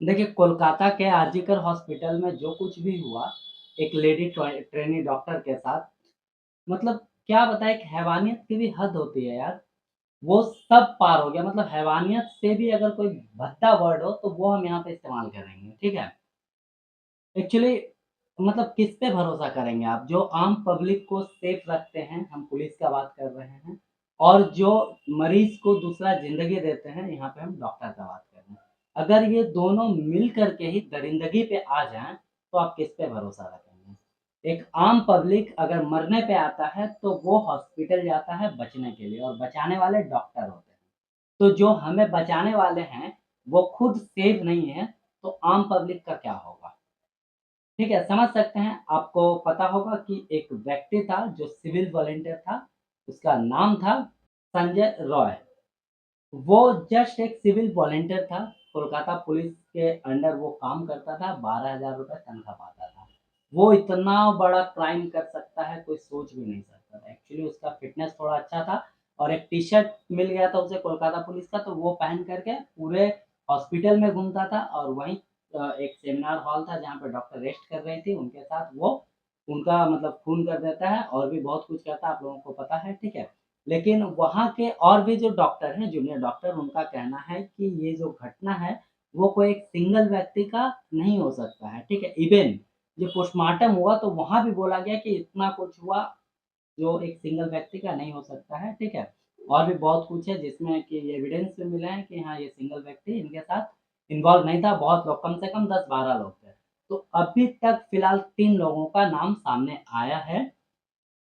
देखिए, कोलकाता के आरजीकर हॉस्पिटल में जो कुछ भी हुआ, एक लेडी ट्रेनी डॉक्टर के साथ, मतलब क्या बताएँ, एक हैवानियत की भी हद होती है यार। वो सब पार हो गया, मतलब हैवानियत से भी अगर कोई भद्दा वर्ड हो, तो वो हम यहाँ पे इस्तेमाल करेंगे, ठीक है? एक्चुअली मतलब किस पे भरोसा करेंगे आप? जो आम पब्लिक को सेफ रखते हैं, हम पुलिस का बात कर रहे हैं, और जो मरीज़ को दूसरा ज़िंदगी देते हैं, यहाँ पे हम डॉक्टर का बात कर रहे हैं। अगर ये दोनों मिल कर के ही दरिंदगी पे आ जाएँ, तो आप किस पे भरोसा रखेंगे? एक आम पब्लिक अगर मरने पे आता है, तो वो हॉस्पिटल जाता है बचने के लिए, और बचाने वाले डॉक्टर होते हैं। तो जो हमें बचाने वाले हैं, वो खुद सेफ नहीं है, तो आम पब्लिक का क्या होगा? ठीक है, समझ सकते हैं। आपको पता होगा कि एक व्यक्ति था जो सिविल वॉलंटियर था, उसका नाम था संजय रॉय। वो जस्ट एक सिविल वॉलंटियर था, कोलकाता पुलिस के अंडर वो काम करता था, 12,000 रुपए तनख्वाह पाता था। वो इतना बड़ा क्राइम कर सकता है, कोई सोच भी नहीं सकता था। एक्चुअली उसका फ़िटनेस थोड़ा अच्छा था, और एक टी-शर्ट मिल गया था उसे कोलकाता पुलिस का, तो वो पहन कर के पूरे हॉस्पिटल में घूमता था, और वहीं एक सेमिनार हॉल था जहाँ पे डॉक्टर रेस्ट कर रही थी, उनके साथ वो उनका मतलब खून कर देता है, और भी बहुत कुछ करता है, आप लोगों को पता है, ठीक है? लेकिन वहाँ के और भी जो डॉक्टर हैं, जूनियर डॉक्टर, उनका कहना है कि ये जो घटना है, वो कोई एक सिंगल व्यक्ति का नहीं हो सकता है, ठीक है? इवेन जो पोस्टमार्टम हुआ, तो वहाँ भी बोला गया कि इतना कुछ हुआ, जो एक सिंगल व्यक्ति का नहीं हो सकता है, ठीक है? और भी बहुत कुछ है जिसमें कि एविडेंस भी मिले हैं कि हाँ, ये सिंगल व्यक्ति इनके साथ इन्वॉल्व नहीं था, बहुत लोग, कम से कम 10-12 लोग थे। तो अभी तक फिलहाल 3 लोगों का नाम सामने आया है।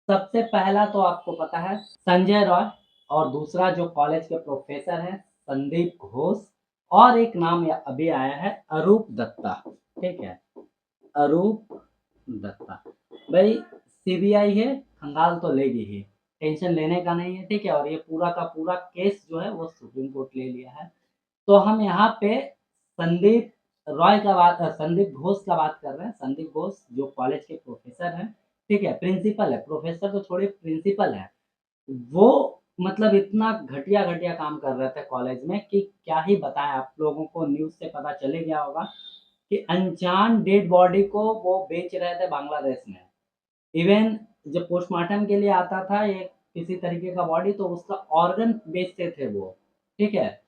सबसे पहला तो आपको पता है संजय रॉय, और दूसरा जो कॉलेज के प्रोफेसर हैं संदीप घोष, और एक नाम अभी आया है अरूप दत्ता, ठीक है? अरूप दत्ता। भाई, सीबीआई है, खंगाल तो लेगी ही, टेंशन लेने का नहीं है, ठीक है? और ये पूरा का पूरा केस जो है वो सुप्रीम कोर्ट ले लिया है। तो हम यहाँ पे संदीप घोष का बात कर रहे हैं। संदीप घोष जो कॉलेज के प्रोफेसर हैं, ठीक है? प्रिंसिपल है, प्रोफेसर तो छोड़िए, प्रिंसिपल है। वो मतलब इतना घटिया-घटिया काम कर रहे थे कॉलेज में कि क्या ही बताएँ, आप लोगों को न्यूज़ से पता चल ही गया होगा कि अनजान डेड बॉडी को वो बेच रहे थे बांग्लादेश में। इवन जब पोस्टमार्टम के लिए आता था एक किसी तरीके का बॉडी, तो उसका ऑर्गन बेचते थे वो, ठीक है?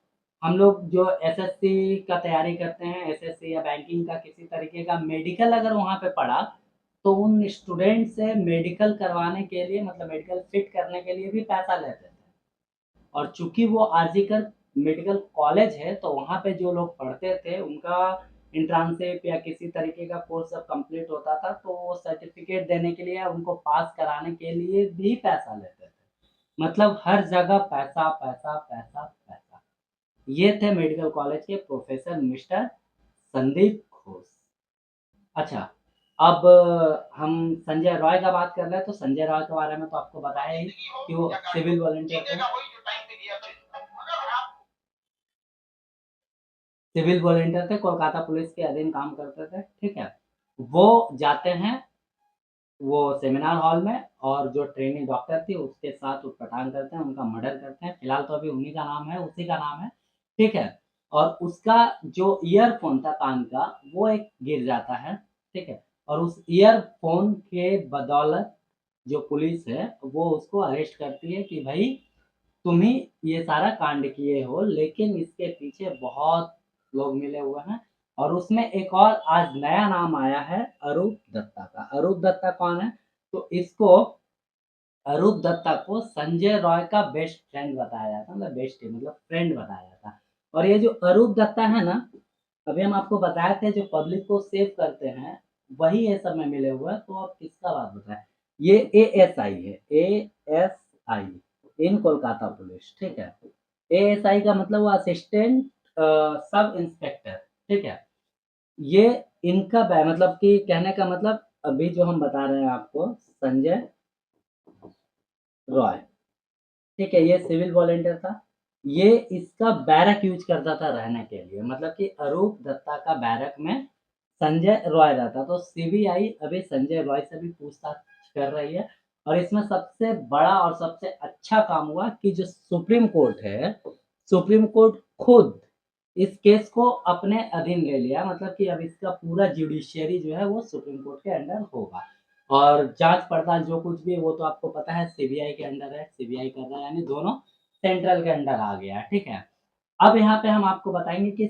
हम लोग जो एसएससी का तैयारी करते हैं, एसएससी या बैंकिंग का किसी तरीके का मेडिकल अगर वहाँ पे पड़ा, तो उन स्टूडेंट से मेडिकल करवाने के लिए, मतलब मेडिकल फिट करने के लिए भी पैसा लेते थे। और चूँकि वो आरजीकर मेडिकल कॉलेज है, तो वहाँ पे जो लोग पढ़ते थे, उनका इंटर्नशिप या किसी तरीके का कोर्स जब कंप्लीट होता था, तो वो सर्टिफ़िकेट देने के लिए या उनको पास कराने के लिए भी पैसा लेते थे। मतलब हर जगह पैसा, पैसा, पैसा, पैसा। ये थे मेडिकल कॉलेज के प्रोफ़ेसर मिस्टर संदीप घोष। अच्छा, अब हम संजय रॉय का बात कर रहे हैं, तो संजय रॉय के बारे में तो आपको बताया ही कि वो सिविल वॉलंटियर थे। सिविल वॉलंटियर थे, कोलकाता पुलिस के अधीन काम करते थे, ठीक है? वो जाते हैं वो सेमिनार हॉल में, और जो ट्रेनी डॉक्टर थी उसके साथ उत्पटांग करते हैं, उनका मर्डर करते हैं। फिलहाल तो अभी उन्हीं का नाम है, उसी का नाम है, ठीक है? और उसका जो ईयरफ़ोन था कान का, वो एक गिर जाता है, ठीक है? और उस ईयरफ़ोन के बदौलत जो पुलिस है, वो उसको अरेस्ट करती है कि भई तुम ही ये सारा कांड किए हो, लेकिन इसके पीछे बहुत लोग मिले हुए हैं। और उसमें एक और आज नया नाम आया है अरूप दत्ता का। अरूप दत्ता कौन है? तो इसको, अरूप दत्ता को संजय रॉय का बेस्ट फ्रेंड बताया जाता है, मतलब बेस्ट मतलब फ्रेंड बताया जाता है। और ये जो अरूप दत्ता है ना, अभी हम आपको बताए थे जो पब्लिक को सेव करते हैं, वही ये सब में मिले हुए हैं। तो अब किसका बात बताएँ? ये एएसआई है, एएसआई इन कोलकाता पुलिस, ठीक है? एएसआई का मतलब वो असिस्टेंट सब इंस्पेक्टर, ठीक है? ये इनका मतलब कि कहने का मतलब, अभी जो हम बता रहे हैं आपको संजय रॉय, ठीक है? ये सिविल वॉलंटियर था। ये इसका बैरक यूज़ करता था रहने के लिए, मतलब कि अरूप दत्ता का बैरक में संजय रॉय रहता। तो सीबीआई अभी संजय रॉय से भी पूछताछ कर रही है। और इसमें सबसे बड़ा और सबसे अच्छा काम हुआ कि जो सुप्रीम कोर्ट है, सुप्रीम कोर्ट खुद इस केस को अपने अधीन ले लिया, मतलब कि अब इसका पूरा जुडिशियरी जो है वो सुप्रीम कोर्ट के अंडर होगा और जाँच-पड़ताल जो कुछ भी है वो तो आपको पता है सीबीआई के अंडर है, सीबीआई कर रहा है यानी दोनों सेंट्रल के अंडर आ गया है, ठीक है? अब यहाँ पे हम आपको बताएँगे कि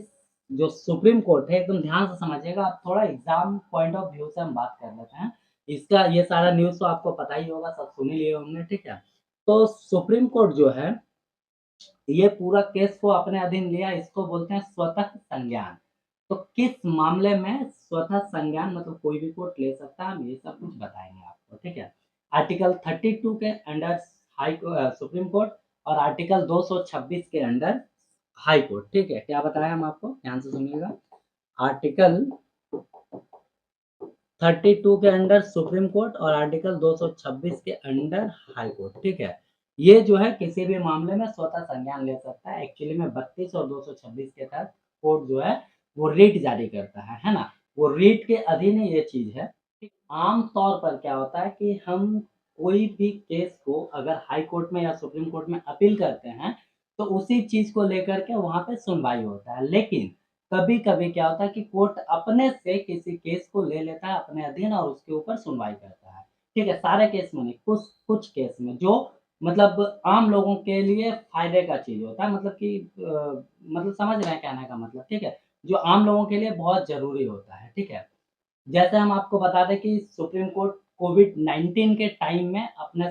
जो सुप्रीम कोर्ट है एकदम ध्यान से समझिएगा, अब थोड़ा एग्ज़ाम पॉइंट ऑफ व्यू से हम बात कर लेते हैं। इसका ये सारा न्यूज़ तो आपको पता ही होगा, सब सुन ही लिए होंगे, ठीक है? तो सुप्रीम कोर्ट जो है ये पूरा केस को अपने अधीन लिया, इसको बोलते हैं स्वतः संज्ञान। तो किस मामले में स्वतः संज्ञान मतलब कोई भी कोर्ट ले सकता है, हम ये सब कुछ बताएँगे आपको, ठीक है? आर्टिकल 32 के अंडर सुप्रीम कोर्ट और आर्टिकल 226 के अंडर हाई कोर्ट, ठीक है? क्या बताया हम आपको? ध्यान से सुनिएगा। आर्टिकल 32 के अंडर सुप्रीम कोर्ट और आर्टिकल 226 के अंडर हाई कोर्ट, ठीक है? ये जो है किसी भी मामले में स्वतः संज्ञान ले सकता है। एक्चुअली में 32 और 226 के तहत कोर्ट जो है वो रिट जारी करता है ना? वो रिट के अधीन ही ये चीज़ है। आम तौर पर क्या होता है कि हम कोई भी केस को अगर हाई कोर्ट में या सुप्रीम कोर्ट में अपील करते हैं, तो उसी चीज़ को लेकर के वहाँ पे सुनवाई होता है। लेकिन कभी-कभी क्या होता है कि कोर्ट अपने से किसी केस को ले लेता है अपने अधीन और उसके ऊपर सुनवाई करता है। ठीक है? सारे केस में नहीं, कुछ कुछ केस में जो मतलब आम लोगों के लिए फ़ायदे का चीज़ होता है, मतलब कि मतलब समझ रहे हैं कहने का मतलब, ठीक है? जो आम लोगों के लिए बहुत ज़रूरी होता है, ठीक है? जैसे हम आपको बता दें कि सुप्रीम कोर्ट कोविड-19 के टाइम में अपने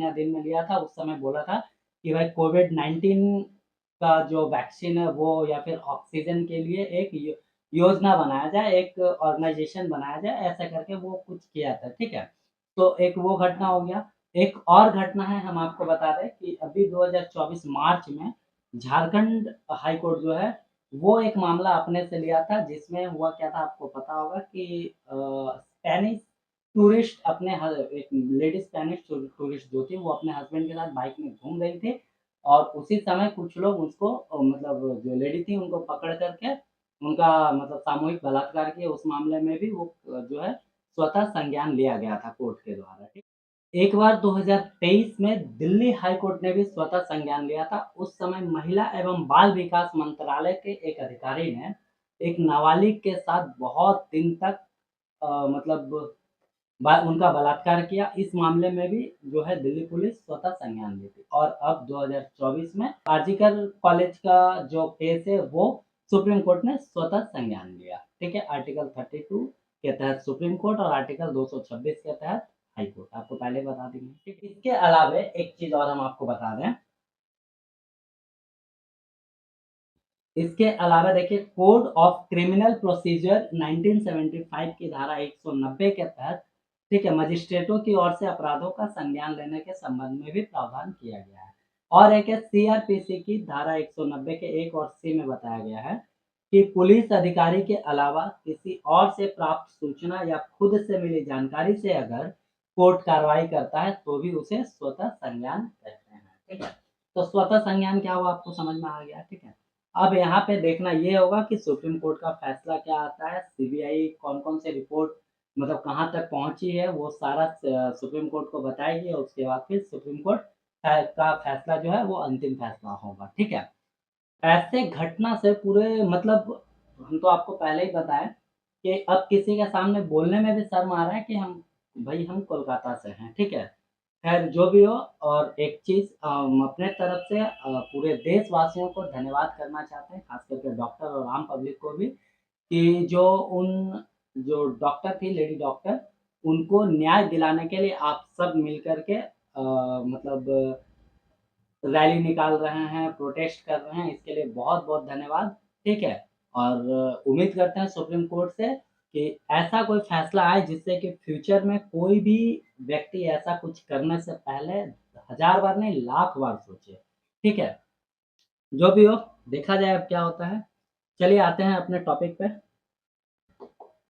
अधीन में लिया था। उस समय बोला था कि भाई कोविड-19 का जो वैक्सीन है वो या फिर ऑक्सीजन के लिए एक योजना बनाया जाए, एक ऑर्गनाइज़ेशन बनाया जाए, ऐसा करके वो कुछ किया था, ठीक है? तो एक वो घटना हो गया। एक और घटना है हम आपको बता दें कि अभी 2024 मार्च में झारखंड हाई कोर्ट जो है वो एक मामला अपने से लिया था जिसमें हुआ क्या था आपको पता होगा कि स्पेनिश टूरिस्ट अपने ह एक लेडी स्पेनिश टूरिस्ट जो थी वो अपने हस्बैंड के साथ बाइक में घूम रही थी और उसी समय कुछ लोग उसको मतलब जो लेडी थी उनको पकड़ कर के उनका मतलब सामूहिक बलात्कार किया। उस मामले में भी वो जो है स्वतः संज्ञान लिया गया था कोर्ट के द्वारा, ठीक। एक बार 2023 में दिल्ली हाई कोर्ट ने भी स्वतः संज्ञान लिया था। उस समय महिला एवं बाल विकास मंत्रालय के एक अधिकारी ने एक नाबालिग के साथ बहुत दिन तक मतलब उनका बलात्कार किया। इस मामले में भी जो है दिल्ली पुलिस स्वतः संज्ञान ली थी और अब 2024 में आरजीकर कॉलेज का जो केस है वो सुप्रीम कोर्ट ने स्वतः संज्ञान लिया। ठीक है, आर्टिकल 32 के तहत सुप्रीम कोर्ट और आर्टिकल 226 के तहत हाई कोर्ट, आपको पहले बता देंगे। ठीक है, इसके अलावे एक चीज और हम आपको बता दें। इसके अलावा देखिए कोड ऑफ क्रिमिनल प्रोसीजर 1975 की धारा 190 के तहत ठीक है मजिस्ट्रेटों की ओर से अपराधों का संज्ञान लेने के संबंध में भी प्रावधान किया गया है और एक है सीआरपीसी की धारा 190 के एक और सी में बताया गया है कि पुलिस अधिकारी के अलावा किसी और से प्राप्त सूचना या खुद से मिली जानकारी से अगर कोर्ट कार्रवाई करता है तो भी उसे स्वतः संज्ञान कहते हैं। ठीक है, तो स्वतः संज्ञान क्या हुआ आपको समझ में आ गया। ठीक है, अब यहाँ पे देखना ये होगा कि सुप्रीम कोर्ट का फैसला क्या आता है, सीबीआई कौन-कौन से रिपोर्ट मतलब कहाँ तक पहुँची है, वो सारा सुप्रीम कोर्ट को बताएगी और उसके बाद फिर सुप्रीम कोर्ट का फैसला जो है वो अंतिम फैसला होगा। ठीक है? ऐसे घटना से पूरे मतलब हम तो आपको पहले ही बताएँ कि अब किसी के सामने बोलने में भी शर्म आ रहा है कि हम कोलकाता से हैं, ठीक है? ख़ैर जो भी हो और एक चीज़ हम अपने तरफ से पूरे देशवासियों को धन्यवाद करना चाहते हैं, ख़ास करके डॉक्टर और आम पब्लिक को भी कि जो डॉक्टर थी, लेडी डॉक्टर, उनको न्याय दिलाने के लिए आप सब मिल कर के मतलब रैली निकाल रहे हैं, प्रोटेस्ट कर रहे हैं, इसके लिए बहुत-बहुत धन्यवाद, ठीक है? और उम्मीद करते हैं सुप्रीम कोर्ट से कि ऐसा कोई फैसला आए जिससे कि फ्यूचर में कोई भी व्यक्ति ऐसा कुछ करने से पहले हज़ार बार नहीं लाख बार सोचे, ठीक है? जो भी हो, देखा जाए अब क्या होता है। चलिए आते हैं अपने टॉपिक पे।